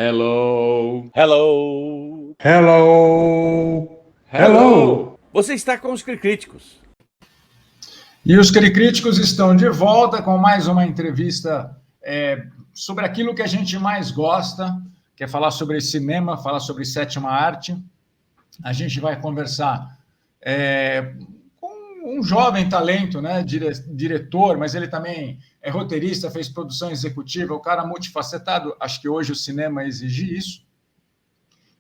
Hello. Hello! Hello! Hello. Você está com os Críticos. E os Críticos estão de volta com mais uma entrevista sobre aquilo que a gente mais gosta, que é falar sobre cinema, falar sobre sétima arte. A gente vai conversar com um jovem talento, né, diretor, mas ele também é roteirista, fez produção executiva, o cara multifacetado, acho que hoje o cinema exige isso.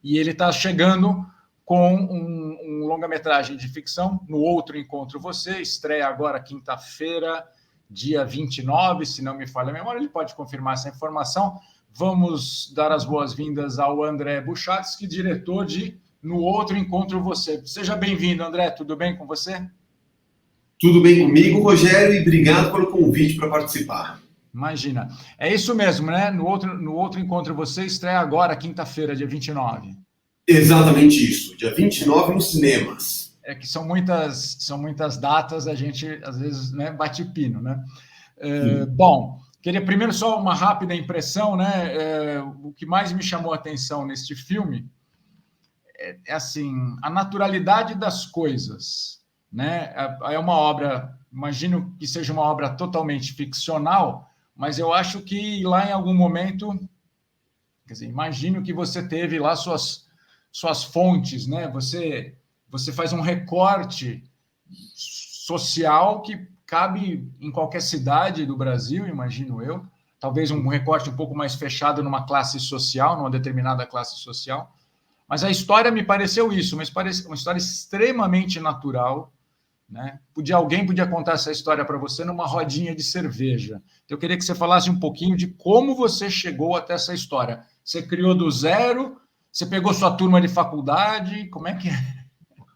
E ele está chegando com um longa-metragem de ficção, No Outro Encontro Você, estreia agora quinta-feira, dia 29, se não me falha a memória, ele pode confirmar essa informação. Vamos dar as boas-vindas ao André Buchatski, diretor de No Outro Encontro Você. Seja bem-vindo, André, tudo bem com você? Tudo bem comigo, Rogério, e obrigado pelo convite para participar. Imagina. É isso mesmo, né? No outro Encontro Você estreia agora, quinta-feira, dia 29. Exatamente isso, dia 29 nos cinemas. É que são muitas datas, a gente às vezes, né, bate pino, né? Bom, queria primeiro só uma rápida impressão, né? O que mais me chamou a atenção neste filme é assim, a naturalidade das coisas, né? É uma obra, imagino que seja uma obra totalmente ficcional, mas eu acho que lá em algum momento, quer dizer, imagino que você teve lá suas fontes, né? Você faz um recorte social que cabe em qualquer cidade do Brasil, imagino eu. Talvez um recorte um pouco mais fechado numa classe social, numa determinada classe social. Mas a história me pareceu isso, mas parece uma história extremamente natural, né? Alguém podia contar essa história para você numa rodinha de cerveja. Então, eu queria que você falasse um pouquinho de como você chegou até essa história. Você criou do zero? Você pegou sua turma de faculdade? Como é que é?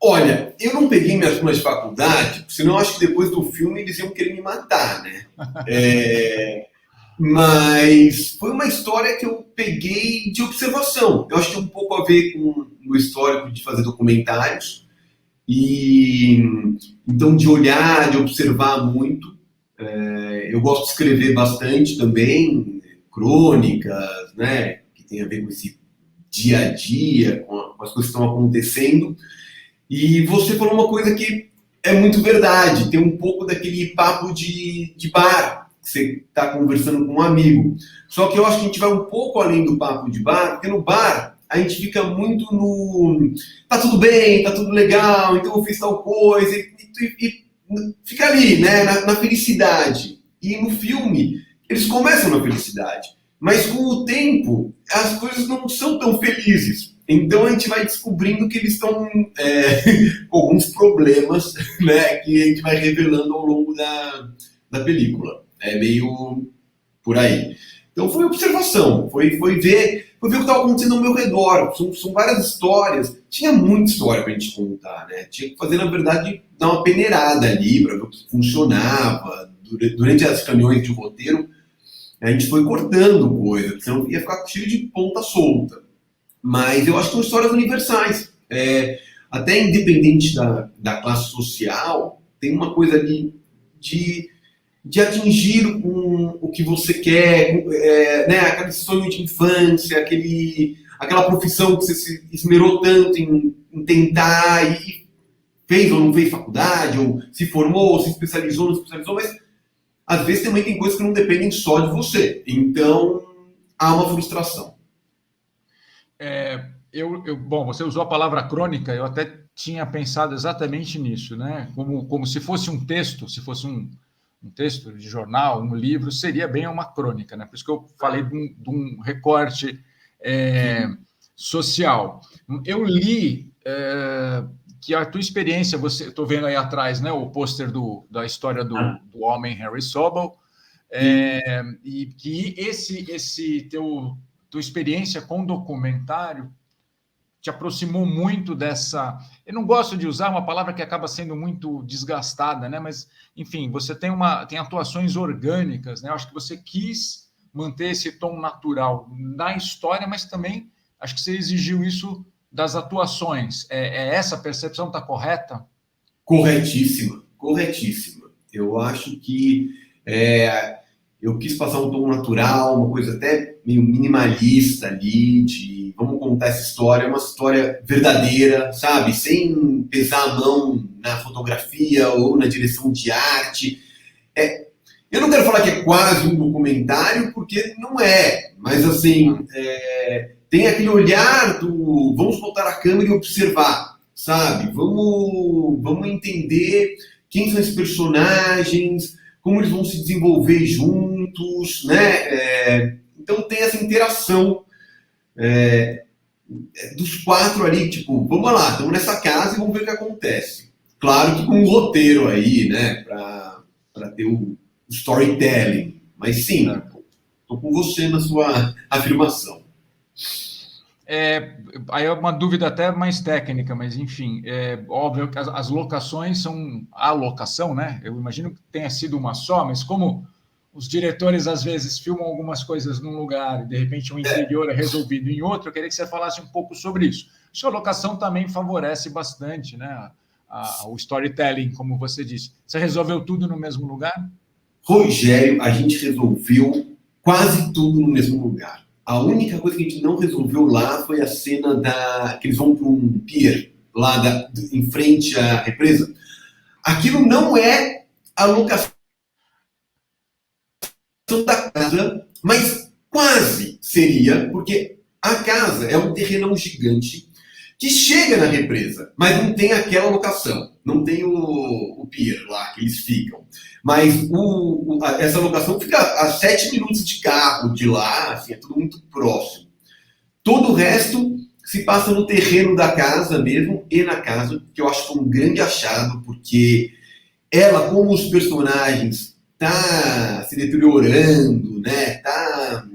Olha, eu não peguei minhas turmas de faculdade, senão acho que depois do filme eles iam querer me matar, né? Mas foi uma história que eu peguei de observação. Eu acho que tem um pouco a ver com o histórico de fazer documentários. E então, de olhar, de observar muito. Eu gosto de escrever bastante também, crônicas, né? Que tem a ver com esse dia a dia, com as coisas que estão acontecendo. E você falou uma coisa que é muito verdade, tem um pouco daquele papo de bar, que você está conversando com um amigo. Só que eu acho que a gente vai um pouco além do papo de bar, porque no bar a gente fica muito no... Tá tudo bem, tá tudo legal, então eu fiz tal coisa, e fica ali, né, na felicidade. E no filme, eles começam na felicidade. Mas com o tempo, as coisas não são tão felizes. Então a gente vai descobrindo que eles estão com alguns problemas, né, que a gente vai revelando ao longo da película. É meio por aí. Então foi observação, foi ver o que estava acontecendo ao meu redor. São várias histórias. Tinha muita história para a gente contar, né? Tinha que fazer, na verdade, dar uma peneirada ali para ver o que funcionava. Durante as reuniões de roteiro, a gente foi cortando coisa, senão ia ficar cheio de ponta solta. Mas eu acho que são histórias universais. Até independente da classe social, tem uma coisa ali de atingir o que você quer, né? Aquele sonho de infância, aquela profissão que você se esmerou tanto em tentar e fez ou não fez faculdade, ou se formou, ou se especializou, não se especializou, mas às vezes também tem coisas que não dependem só de você. Então, há uma frustração. Bom, você usou a palavra crônica, eu até tinha pensado exatamente nisso, né? Como se fosse um texto, se fosse um texto de jornal, um livro, seria bem uma crônica, né? Por isso que eu falei de um recorte social. Eu li que a tua experiência, estou vendo aí atrás, né, o pôster da história do homem Harry Sobel, e que tua experiência com documentário te aproximou muito dessa... Eu não gosto de usar uma palavra que acaba sendo muito desgastada, né? Mas, enfim, você tem atuações orgânicas, né? Eu acho que você quis manter esse tom natural na história, mas também acho que você exigiu isso das atuações. Essa percepção está correta? Corretíssima, corretíssima. Eu acho que eu quis passar um tom natural, uma coisa até meio minimalista ali, de vamos contar essa história, uma história verdadeira, sabe? Sem pesar a mão na fotografia ou na direção de arte. Eu não quero falar que é quase um documentário, porque não é, mas assim, tem aquele olhar do vamos botar a câmera e observar, sabe? Vamos entender quem são esses personagens, como eles vão se desenvolver juntos, né? Então tem essa interação dos 4 ali, tipo, vamos lá, estamos nessa casa e vamos ver o que acontece. Claro que com um roteiro aí, né, para ter o storytelling, mas sim, estou com você na sua afirmação. Aí é uma dúvida até mais técnica, mas enfim, é óbvio que as locações são a locação, né? Eu imagino que tenha sido uma só, mas como os diretores às vezes filmam algumas coisas num lugar e de repente o interior é resolvido em outro, eu queria que você falasse um pouco sobre isso. Acho que a locação também favorece bastante, né? O storytelling, como você disse. Você resolveu tudo no mesmo lugar? Rogério, a gente resolveu quase tudo no mesmo lugar. A única coisa que a gente não resolveu lá foi a cena que eles vão para um pier, lá em frente à represa. Aquilo não é a locação da casa, mas quase seria, porque a casa é um terrenão gigante que chega na represa, mas não tem aquela locação, não tem o pier lá que eles ficam. Mas essa locação fica a 7 minutos de carro de lá, assim, é tudo muito próximo. Todo o resto se passa no terreno da casa mesmo e na casa, que eu acho que é um grande achado, porque ela, como os personagens, tá se deteriorando, né? Tá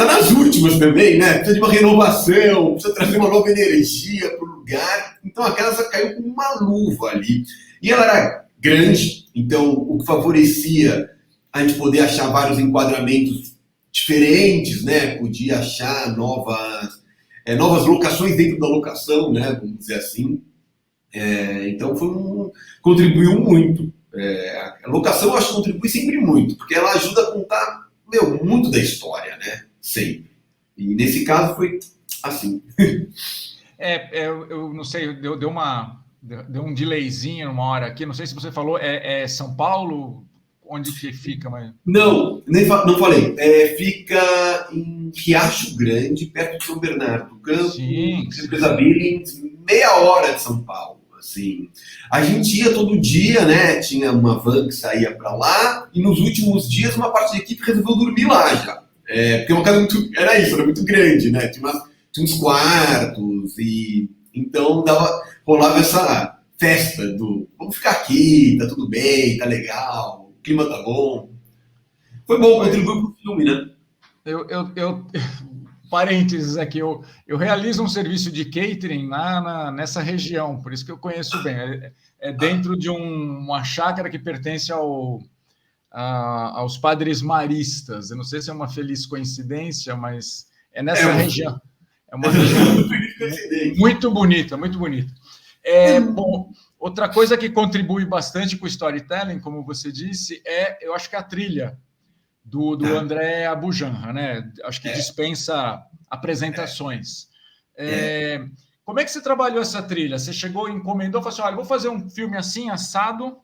nas últimas também, né? Precisa de uma renovação, precisa trazer uma nova energia para o lugar. Então a casa caiu com uma luva ali. E ela era grande, então o que favorecia a gente poder achar vários enquadramentos diferentes, né? Podia achar novas locações dentro da locação, né? Vamos dizer assim. Então contribuiu muito. A locação eu acho que contribui sempre muito, porque ela ajuda a contar muito da história, né? Sempre. E nesse caso foi assim. Eu não sei, deu um delayzinho uma hora aqui, não sei se você falou, São Paulo? Onde que fica? Mas... Não falei. Fica em Riacho Grande, perto de São Bernardo do Campo, Represa Billings, meia hora de São Paulo. Assim. A gente ia todo dia, né? Tinha uma van que saía para lá, e nos últimos dias uma parte da equipe resolveu dormir lá já. Porque uma casa era muito grande, né? Tinha uns quartos, e então rolava essa festa do vamos ficar aqui, tá tudo bem, tá legal, o clima tá bom. Foi bom, contribuiu pro filme, né? Parênteses aqui, eu realizo um serviço de catering nessa região, por isso que eu conheço bem. É dentro de uma chácara que pertence aos padres maristas. Eu não sei se é uma feliz coincidência, mas é nessa região. É uma região muito bonita, muito bonita. Bom, outra coisa que contribui bastante com o storytelling, como você disse, eu acho que a trilha do André Abujanra, né? Acho que dispensa apresentações. Como é que você trabalhou essa trilha? Você chegou e encomendou, falou assim, olha, vou fazer um filme assim, assado,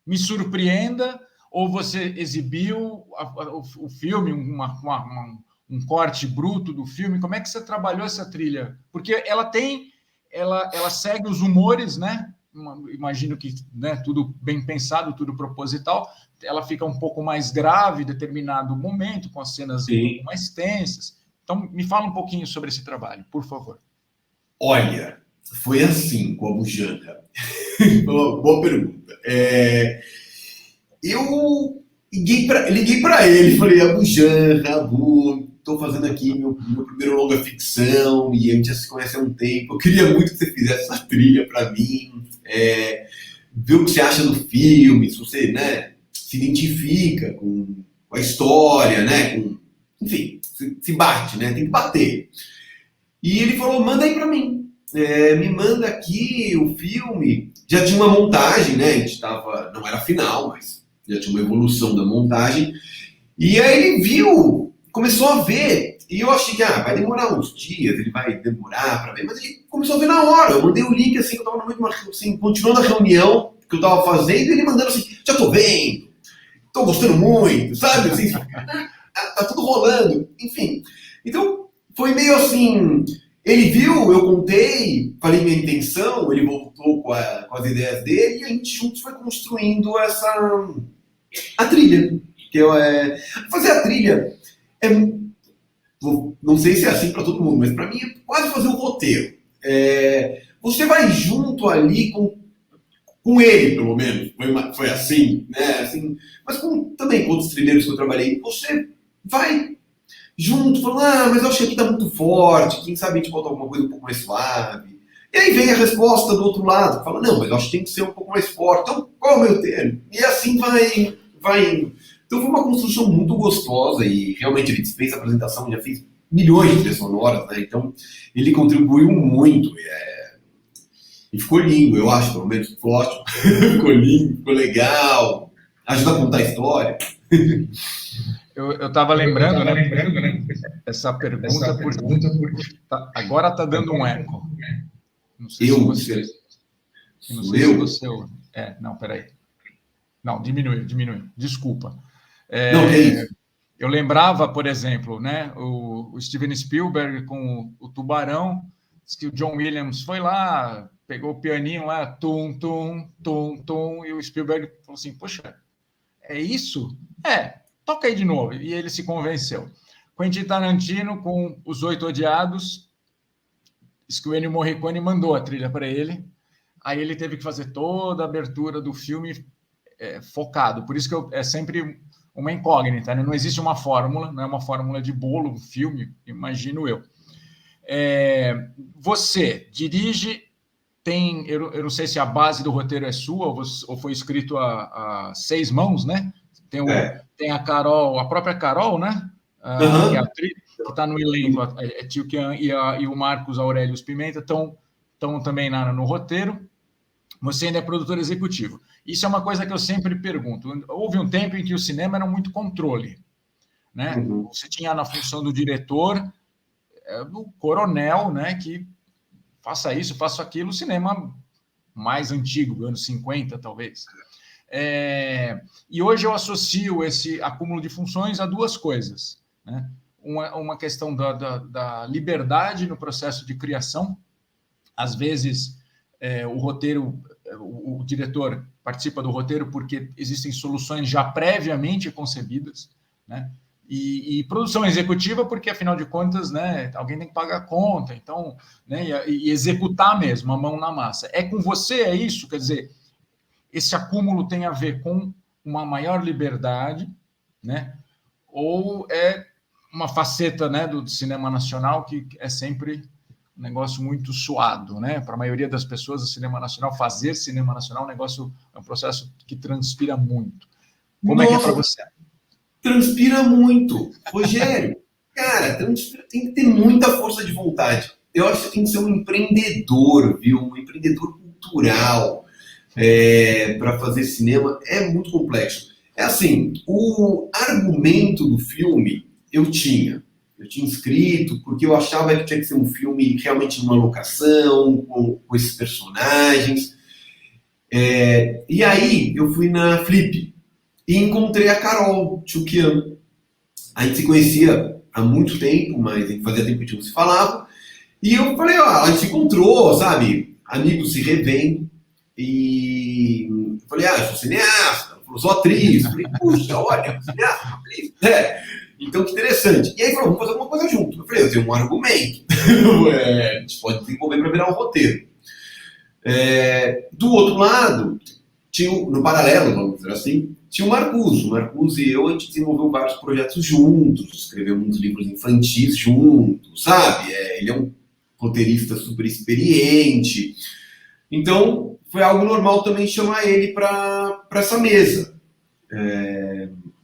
me surpreenda, ou você exibiu o filme, um corte bruto do filme? Como é que você trabalhou essa trilha? Porque ela segue os humores, né? Imagino que, né, tudo bem pensado, tudo proposital. Ela fica um pouco mais grave em determinado momento, com as cenas um pouco mais tensas. Então, me fala um pouquinho sobre esse trabalho, por favor. Olha, foi assim com a Abujanra. Boa pergunta. Eu liguei para ele, falei, Abujanra, Abu, estou fazendo aqui meu primeiro longa ficção, e a gente já se conhece há um tempo, eu queria muito que você fizesse essa trilha para mim, ver o que você acha do filme, se você, né, se identifica com a história, né, enfim, se bate, né, tem que bater. E ele falou, manda aí para mim, me manda aqui o filme. Já tinha uma montagem, né, não era final, mas já tinha uma evolução da montagem. E aí ele viu, começou a ver, e eu achei que vai demorar uns dias, ele vai demorar para ver, mas ele começou a ver na hora. Eu mandei o link assim, que eu tava no meio de uma, assim, continuando a reunião que eu tava fazendo, e ele mandando assim, já tô vendo, tô gostando muito, sabe? Assim, tá tudo rolando, enfim. Então, foi meio assim, ele viu, eu contei, falei minha intenção, ele voltou com as ideias dele, e a gente juntos foi construindo a trilha. Fazer a trilha não sei se é assim para todo mundo, mas para mim é quase fazer um roteiro. Você vai junto ali com ele, pelo menos, foi assim, né? Assim, mas também com outros trilheiros que eu trabalhei, você vai junto, falando, mas eu acho que aqui tá muito forte, quem sabe a gente bota alguma coisa um pouco mais suave. E aí vem a resposta do outro lado, fala, não, mas eu acho que tem que ser um pouco mais forte, então qual é o meu termo? E assim vai indo. Então foi uma construção muito gostosa e realmente ele fez a apresentação, já fez milhões de trilhas sonoras, né? Então ele contribuiu muito e ficou lindo, eu acho, pelo menos ficou ótimo. Ficou lindo, ficou legal, ajuda a contar a história. Eu estava lembrando, né, essa pergunta porque agora está dando um eco. Não sei se você... Não sei se você... não, peraí. Não, diminuiu. Desculpa. Não, que é isso? Eu lembrava, por exemplo, né, o Steven Spielberg com o Tubarão, diz que o John Williams foi lá, pegou o pianinho lá, tum, tum, tum, tum, e o Spielberg falou assim, poxa, é isso? Toca aí de novo. E ele se convenceu. Quentin Tarantino com Os Oito Odiados, diz que o Ennio Morricone mandou a trilha para ele, aí ele teve que fazer toda a abertura do filme focado. Por isso que é sempre uma incógnita, né? Não existe uma fórmula, não é uma fórmula de bolo, um filme, imagino eu. Você dirige, eu não sei se a base do roteiro é sua ou foi escrito a 6 mãos, né? Tem a Carol, a própria Carol, né? Que é a atriz, que está no elenco, Tio Kian e o Marcos Aurélio Pimenta estão também no roteiro. Você ainda é produtor executivo. Isso é uma coisa que eu sempre pergunto. Houve um tempo em que o cinema era muito controle, né? Uhum. Você tinha na função do diretor, do coronel, né? Que faça isso, faça aquilo. O cinema mais antigo, anos 50, talvez. E hoje eu associo esse acúmulo de funções a 2 coisas, né? Uma questão da liberdade no processo de criação. Às vezes, o roteiro, o diretor participa do roteiro porque existem soluções já previamente concebidas, né? E produção executiva porque, afinal de contas, né, alguém tem que pagar a conta, então, né, e executar mesmo, a mão na massa. Com você é isso? Quer dizer, esse acúmulo tem a ver com uma maior liberdade, né? Ou é uma faceta, né, do cinema nacional que é sempre um negócio muito suado, né? Para a maioria das pessoas, o cinema nacional, fazer cinema nacional, é um processo que transpira muito. Como é que é para você? Transpira muito. Rogério, cara, tem que ter muita força de vontade. Eu acho que tem que ser um empreendedor, viu? Um empreendedor cultural para fazer cinema é muito complexo. Assim, o argumento do filme eu tinha escrito, porque eu achava que tinha que ser um filme realmente numa locação, com esses personagens. E aí eu fui na Flip e encontrei a Carol Tchukian. A gente se conhecia há muito tempo, mas fazia tempo que a gente não se falava. E eu falei, a gente se encontrou, sabe? Amigos se revendo. E eu falei, eu sou cineasta. Ela falou, sou atriz. Eu falei, puxa, olha, cineasta, atriz. Então, que interessante. E aí falou, vamos fazer alguma coisa junto. Eu falei, eu tenho um argumento. A gente pode desenvolver para virar um roteiro. Do outro lado, no paralelo, vamos dizer assim, tinha o Marcus. O Marcus e eu, a gente desenvolveu vários projetos juntos, escrevemos uns livros infantis juntos, sabe? Ele é um roteirista super experiente. Então, foi algo normal também chamar ele para essa mesa.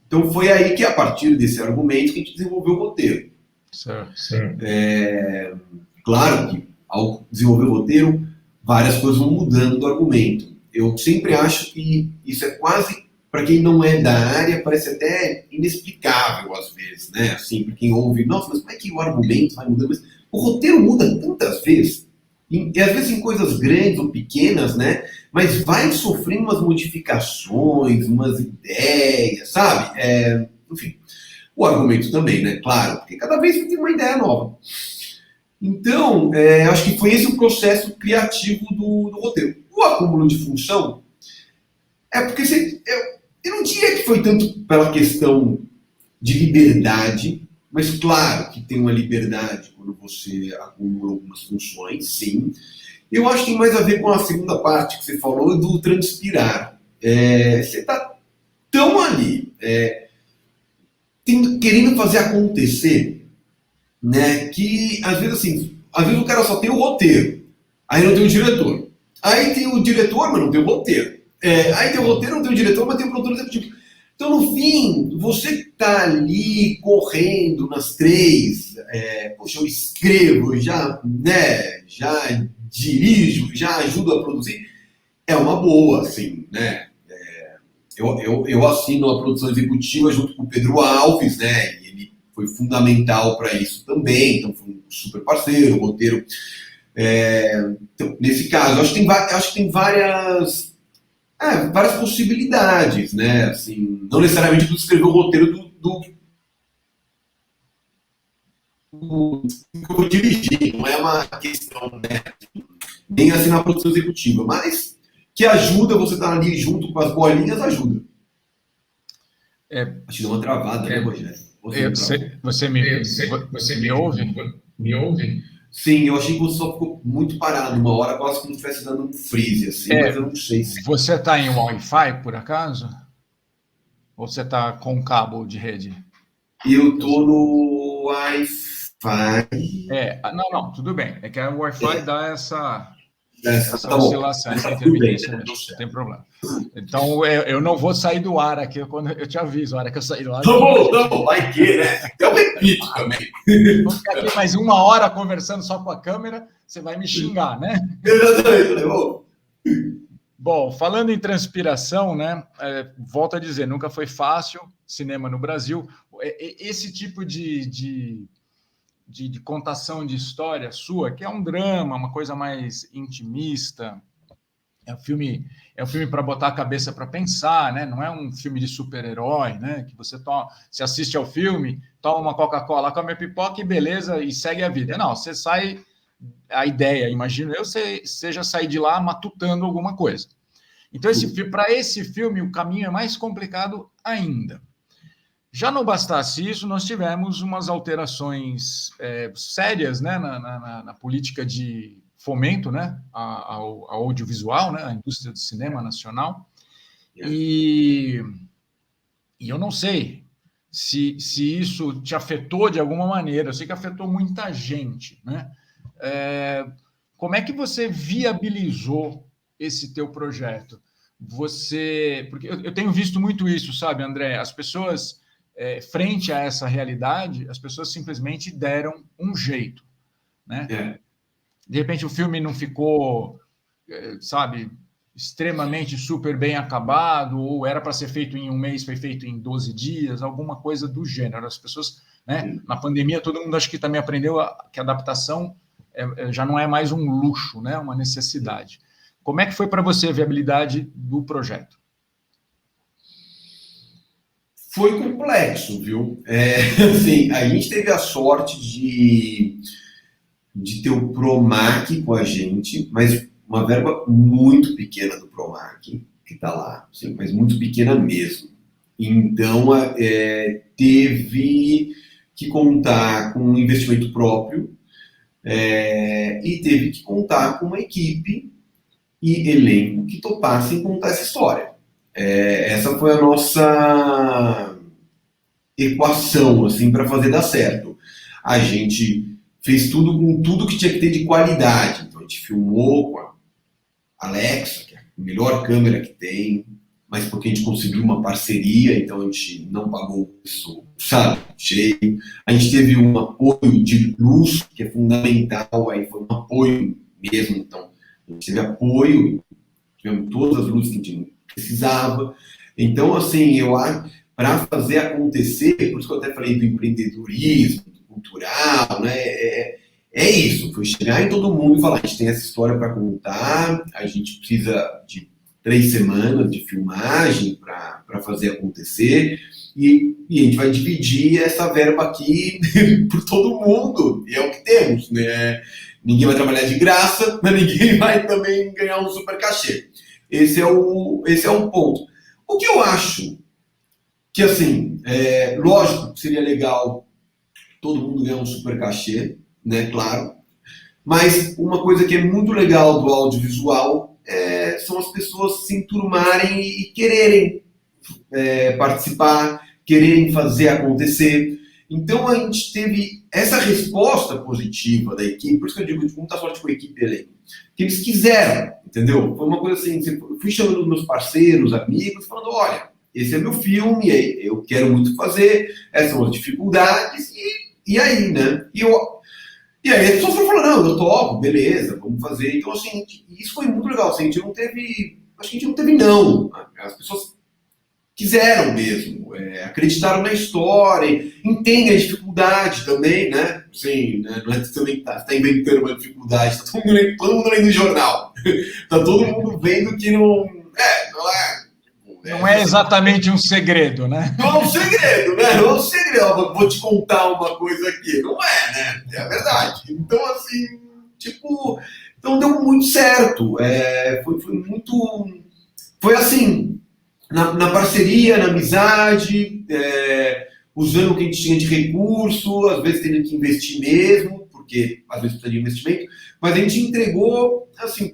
Então foi aí que, a partir desse argumento, que a gente desenvolveu o roteiro. Certo. Claro que, ao desenvolver o roteiro, várias coisas vão mudando do argumento. Eu sempre acho que isso é quase para quem não é da área, parece até inexplicável às vezes, né? Assim, para quem ouve, nossa, mas como é que o argumento vai mudando? Mas o roteiro muda tantas vezes, e às vezes em coisas grandes ou pequenas, né? Mas vai sofrendo umas modificações, umas ideias, sabe? Enfim, o argumento também, né? Claro, porque cada vez tem uma ideia nova. Então, acho que foi esse o processo criativo do roteiro. O acúmulo de função é porque eu não diria que foi tanto pela questão de liberdade, mas claro que tem uma liberdade quando você acumula algumas funções, sim. Eu acho que tem mais a ver com a segunda parte que você falou do transpirar. Você está tão ali, querendo fazer acontecer, né, que às vezes assim, o cara só tem o roteiro, aí não tem o diretor. Aí tem o diretor, mas não tem o roteiro. Aí tem o roteiro, não tem o diretor, mas tem o produtor executivo. Então, no fim, você tá ali correndo nas três, poxa, eu escrevo, já dirijo, já ajudo a produzir. É uma boa, assim, né? Eu assino a produção executiva junto com o Pedro Alves, né? E ele foi fundamental para isso também, então foi um super parceiro, roteiro. Então, nesse caso, acho que tem várias possibilidades, né? Assim, não necessariamente tu escrever o roteiro do que eu vou dirigir, não é uma questão, né? Nem assim na produção executiva, mas que ajuda, você estar ali junto com as bolinhas, ajuda. Acho que deu uma travada, né, Rogério? Você me ouve? Me ouve? Sim, eu achei que você só ficou muito parado uma hora, quase como se estivesse dando um freeze, assim, mas eu não sei se... Você está em Wi-Fi, por acaso? Ou você está com cabo de rede? Eu tô no Wi-Fi. Não, tudo bem. É que a Wi-Fi dá essa Tá oscilação, bom. essa Tá tudo bem, intermitência, né? não tem problema. Então, eu não vou sair do ar aqui, quando eu te aviso, a hora que eu sair do ar... Tá bom, vai que, né? Eu repito também. Vou ficar aqui mais 1 hora conversando só com a câmera, você vai me xingar, né? Exatamente. Bom, falando em transpiração, né? Volto a dizer, nunca foi fácil cinema no Brasil. Esse tipo de contação de história sua, que é um drama, uma coisa mais intimista, é um filme para botar a cabeça para pensar, né? Não é um filme de super-herói, né? Que você assiste ao filme, toma uma Coca-Cola, come a pipoca e beleza, e segue a vida. Não, você sai, a ideia, imagino eu, seja sair de lá matutando alguma coisa. Então, para esse filme, o caminho é mais complicado ainda. Já não bastasse isso, nós tivemos umas alterações sérias, né, na política de fomento, né, ao audiovisual, né, à indústria do cinema nacional. E eu não sei se isso te afetou de alguma maneira. Eu sei que afetou muita gente, né? Como é que você viabilizou esse teu projeto? Porque eu tenho visto muito isso, sabe, André? As pessoas, frente a essa realidade, as pessoas simplesmente deram um jeito, né? De repente o filme não ficou, sabe, extremamente super bem acabado, ou era para ser feito em 1 mês, foi feito em 12 dias, alguma coisa do gênero. As pessoas, né? Na pandemia, todo mundo acho que também aprendeu que a adaptação já não é mais um luxo, né? Uma necessidade. Como é que foi para você a viabilidade do projeto? Foi complexo, viu? Assim, a gente teve a sorte de ter o Promac com a gente, mas uma verba muito pequena do Promac, que está lá, assim, mas muito pequena mesmo. Então, teve que contar com um investimento próprio e teve que contar com uma equipe e elenco que topassem contar essa história. Essa foi a nossa equação, assim, para fazer dar certo. A gente fez tudo com tudo que tinha que ter de qualidade. Então, a gente filmou com a Alexa, que é a melhor câmera que tem, mas porque a gente conseguiu uma parceria, então a gente não pagou isso, sabe, cheio. A gente teve um apoio de luz, que é fundamental, aí foi um apoio mesmo, então a gente teve apoio, tivemos todas as luzes que a gente precisava. Então, assim, eu acho, para fazer acontecer, por isso que eu até falei do empreendedorismo, do cultural, né? É isso, foi chegar em todo mundo e falar, a gente tem essa história para contar, a gente precisa de 3 semanas de filmagem para fazer acontecer, e a gente vai dividir essa verba aqui por todo mundo, e é o que temos, né? Ninguém vai trabalhar de graça, mas ninguém vai também ganhar um super cachê. Esse é o ponto. O que eu acho que, assim, lógico que seria legal todo mundo ganhar um super cachê, né, claro, mas uma coisa que é muito legal do audiovisual são as pessoas se enturmarem e quererem participar, quererem fazer acontecer. Então a gente teve essa resposta positiva da equipe, por isso que eu digo de muita sorte com a equipe elenco, que eles quiseram, entendeu? Foi uma coisa assim, eu fui chamando os meus parceiros, amigos, falando, olha, esse é meu filme, eu quero muito fazer, essas são as dificuldades, e aí, né? E aí as pessoas foram falando, não, eu topo, beleza, vamos fazer. Então, assim, isso foi muito legal, assim, a gente não teve, acho que a gente não teve não, as pessoas quiseram mesmo, acreditaram na história, entendem a dificuldade também, né? Assim, né? Não é que você também está inventando uma dificuldade, está todo mundo lendo o jornal, está todo mundo vendo que não é exatamente um segredo, né? Não é um segredo, né? Não é um segredo, vou te contar uma coisa aqui, não é, né? É a verdade. Então, assim, tipo, então deu muito certo, foi muito, foi assim, na parceria, na amizade, usando o que a gente tinha de recurso, às vezes tendo que investir mesmo, porque às vezes precisa de investimento, mas a gente entregou, assim,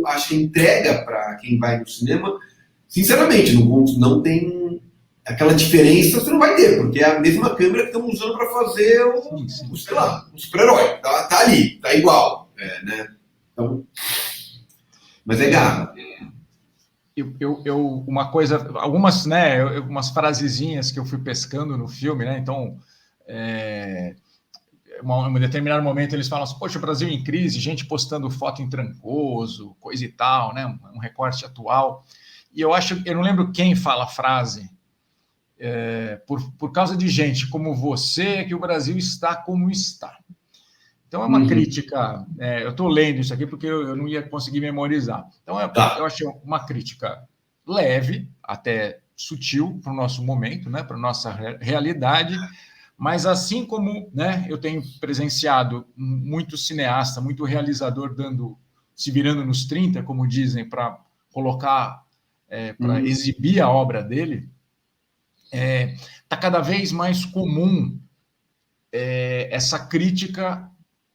acho que a entrega para quem vai no cinema, sinceramente, não tem aquela diferença, você não vai ter, porque é a mesma câmera que estamos usando para fazer sei lá, um super-herói, tá ali, tá igual, né? Então, mas é garra. Uma coisa, algumas, né, umas frasezinhas que eu fui pescando no filme, né, então, em um determinado momento eles falam assim, poxa, o Brasil em crise, gente postando foto em Trancoso, coisa e tal, né, um recorte atual, e eu não lembro quem fala a frase, por causa de gente como você, que o Brasil está como está. Então, é uma crítica, eu estou lendo isso aqui porque eu não ia conseguir memorizar. Então, eu achei uma crítica leve, até sutil para o nosso momento, né, para a nossa realidade, mas assim como, né, eu tenho presenciado muito cineasta, muito realizador se virando nos 30, como dizem, para colocar, para exibir a obra dele, está cada vez mais comum essa crítica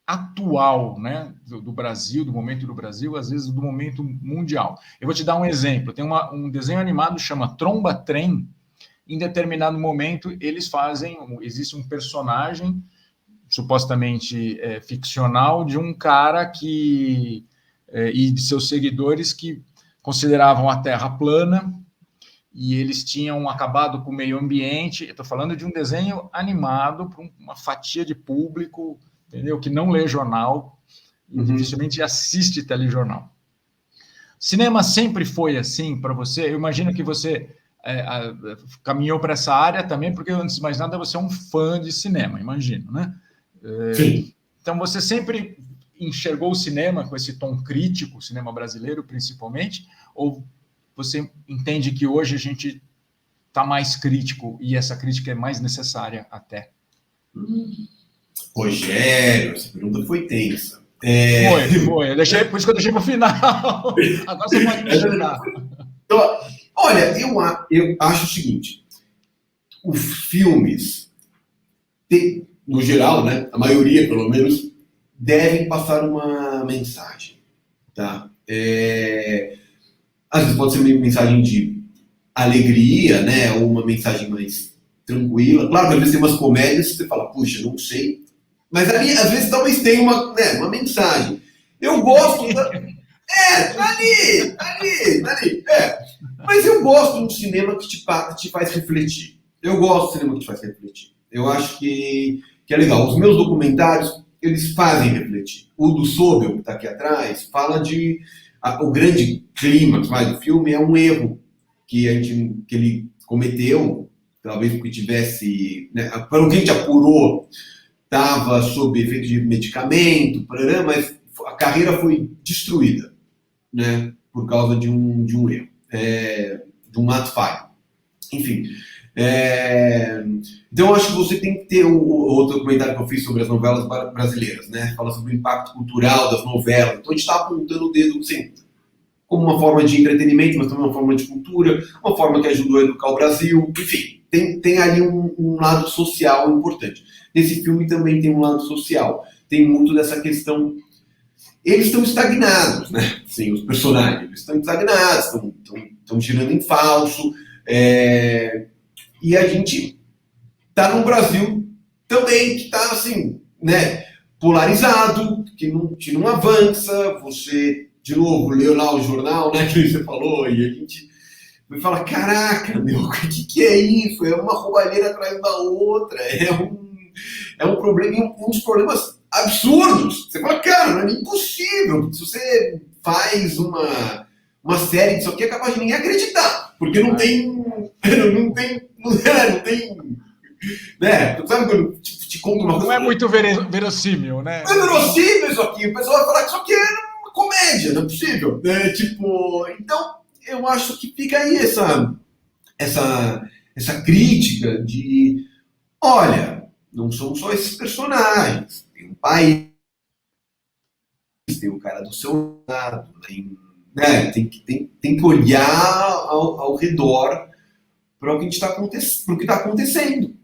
atual, né, do Brasil, do momento do Brasil, às vezes do momento mundial. Eu vou te dar um exemplo. Tem um desenho animado que chama Tromba Trem. Em determinado momento, existe um personagem supostamente ficcional de um cara e de seus seguidores que consideravam a Terra plana e eles tinham acabado com o meio ambiente. Eu estou falando de um desenho animado para uma fatia de público, entendeu? Que não lê jornal e dificilmente assiste telejornal. Cinema sempre foi assim para você? Eu imagino que você caminhou para essa área também, porque antes de mais nada você é um fã de cinema, imagino, né? Sim. Então você sempre enxergou o cinema com esse tom crítico, o cinema brasileiro principalmente, ou você entende que hoje a gente está mais crítico e essa crítica é mais necessária até? Rogério, essa pergunta foi tensa. Foi. Por isso que eu deixei para o final. Agora você pode me ajudar. Então, olha, eu acho o seguinte: os filmes, no geral, né, a maioria, pelo menos, devem passar uma mensagem. Tá? Às vezes pode ser uma mensagem de alegria, né, ou uma mensagem mais tranquila. Claro que às vezes tem umas comédias que você fala, puxa, não sei. Mas ali, às vezes, talvez tenha uma mensagem. Eu gosto da... tá ali. Mas eu gosto de um cinema que te faz refletir. Eu gosto de cinema que te faz refletir. Eu acho que é legal. Os meus documentários, eles fazem refletir. O do Sobel, que está aqui atrás, fala de... o grande clímax do filme é um erro que ele cometeu, talvez porque tivesse, né, pelo que a gente apurou, estava sob efeito de medicamento, mas a carreira foi destruída, né, por causa de um erro, de um ato falho. Enfim. Então, eu acho que você tem que ter outro documentário que eu fiz sobre as novelas brasileiras, né? Fala sobre o impacto cultural das novelas. Então, a gente está apontando o dedo, sim, como uma forma de entretenimento, mas também uma forma de cultura, uma forma que ajudou a educar o Brasil. Enfim, tem ali um lado social importante. Nesse filme também tem um lado social. Tem muito dessa questão. Eles estão estagnados, né? Sim, os personagens estão estagnados, estão tirando em falso. E a gente está num Brasil também que está assim, né, polarizado, que não avança. Você, de novo, leu lá o jornal, né, que você falou, e a gente vai falar, caraca, meu, o que é isso? É uma roubalheira atrás da outra, é um problema, uns problemas absurdos. Você fala, cara, não é nem possível. Se você faz uma série disso aqui, é capaz de ninguém acreditar, porque não tem, né? Sabe quando te conta uma coisa? Não é muito verossímil, né? Não é verossímil isso aqui. O pessoal vai falar que isso aqui é uma comédia, não é possível. Então, eu acho que fica aí essa crítica de, olha, não são só esses personagens. Tem um país, tem um cara do seu lado, tem que olhar ao redor para o que está acontecendo,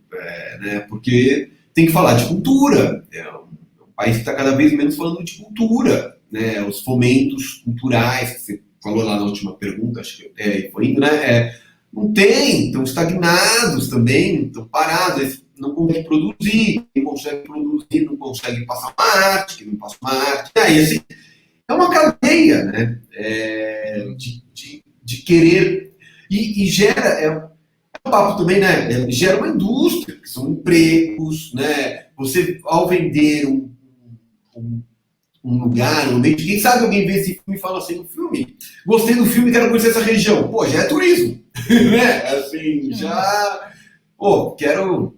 né? Porque tem que falar de cultura. É um país que está cada vez menos falando de cultura, né? Os fomentos culturais que você falou lá na última pergunta, acho que foi indo, né? Não tem, estão estagnados também, estão parados, não conseguem produzir, quem consegue produzir não consegue passar uma arte, quem não passa uma arte. Aí, assim, é uma cadeia, né? De querer. E gera. Um papo também, né? Gera uma indústria, que são empregos, né? Você, ao vender um lugar, um ambiente, quem sabe alguém vê esse filme e fala assim, gostei do filme, quero conhecer essa região. Pô, já é turismo, né? Assim, já... Pô, quero...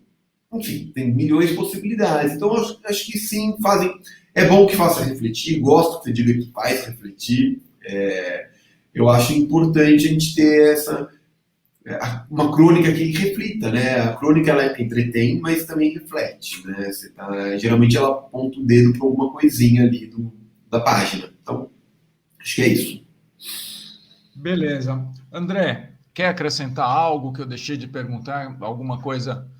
Enfim, tem milhões de possibilidades. Então, acho que sim, é bom que faça refletir, gosto que você diga que faz refletir. Eu acho importante a gente ter uma crônica que reflita, né? A crônica, ela entretém, mas também reflete, né? Geralmente ela aponta o dedo para alguma coisinha ali da página. Então, acho que é isso. Beleza. André, quer acrescentar algo que eu deixei de perguntar? Alguma coisa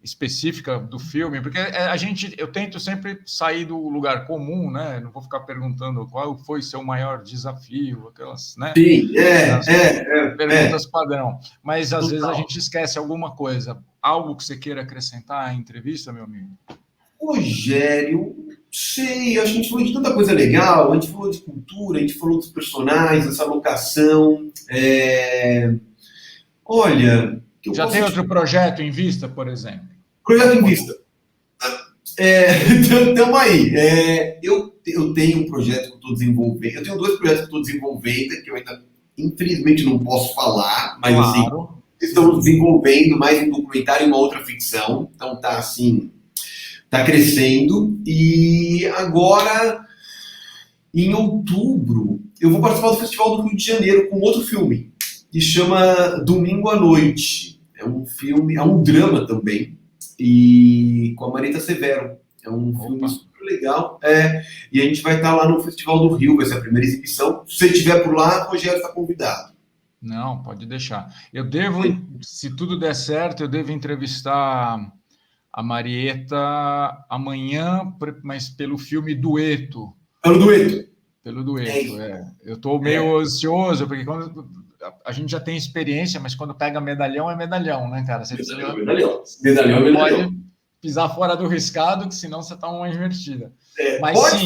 específica do filme? Porque eu tento sempre sair do lugar comum, né? Não vou ficar perguntando qual foi seu maior desafio, aquelas, né? Sim, perguntas padrão. Mas às vezes a gente esquece alguma coisa. Algo que você queira acrescentar à entrevista, meu amigo? Rogério, sei, acho que a gente falou de tanta coisa legal, a gente falou de cultura, a gente falou dos personagens, dessa locação. Olha... Já tem outro projeto em vista, por exemplo? Projeto em vista. Estamos aí. Eu tenho um projeto que eu estou desenvolvendo. Eu tenho 2 projetos que eu estou desenvolvendo, que eu ainda, infelizmente, não posso falar, mas claro. Assim, estamos desenvolvendo mais um documentário e uma outra ficção. Então tá assim, tá crescendo. E agora, em outubro, eu vou participar do Festival do Rio de Janeiro com outro filme, que chama Domingo à Noite. É um filme, é um drama também, e com a Marita Severo. É um filme super legal. E a gente vai estar lá no Festival do Rio, vai ser a primeira exibição. Se você estiver por lá, o Rogério está convidado. Não, pode deixar. Se tudo der certo, eu devo entrevistar a Marieta amanhã, mas pelo filme Dueto. Pelo Dueto. Pelo Dueto, Eu estou meio ansioso, porque a gente já tem experiência, mas quando pega medalhão, é medalhão, né, cara? Você Medalhão. Pode pisar fora do riscado, que senão você está uma invertida. Mas pode?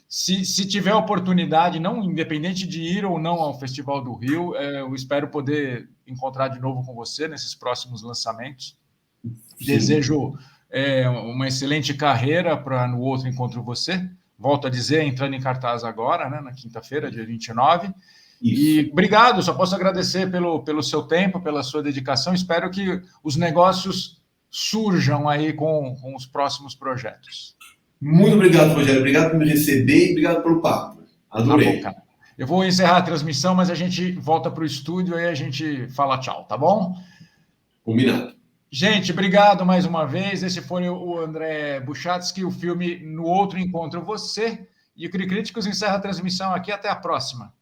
sim, se tiver oportunidade, não independente de ir ou não ao Festival do Rio, eu espero poder encontrar de novo com você nesses próximos lançamentos. Sim. Desejo uma excelente carreira para no outro encontro você. Volto a dizer, entrando em cartaz agora, né, na quinta-feira, dia 29. Isso. E obrigado, só posso agradecer pelo seu tempo, pela sua dedicação. Espero que os negócios surjam aí com os próximos projetos. Muito obrigado, Rogério. Obrigado por me receber e obrigado pelo papo. Adorei. Tá bom, cara. Eu vou encerrar a transmissão, mas a gente volta para o estúdio e aí a gente fala tchau, tá bom? Combinado. Gente, obrigado mais uma vez. Esse foi o André Buchatsky, o filme No Outro Encontro Você. E o Cri Críticos encerra a transmissão aqui. Até a próxima.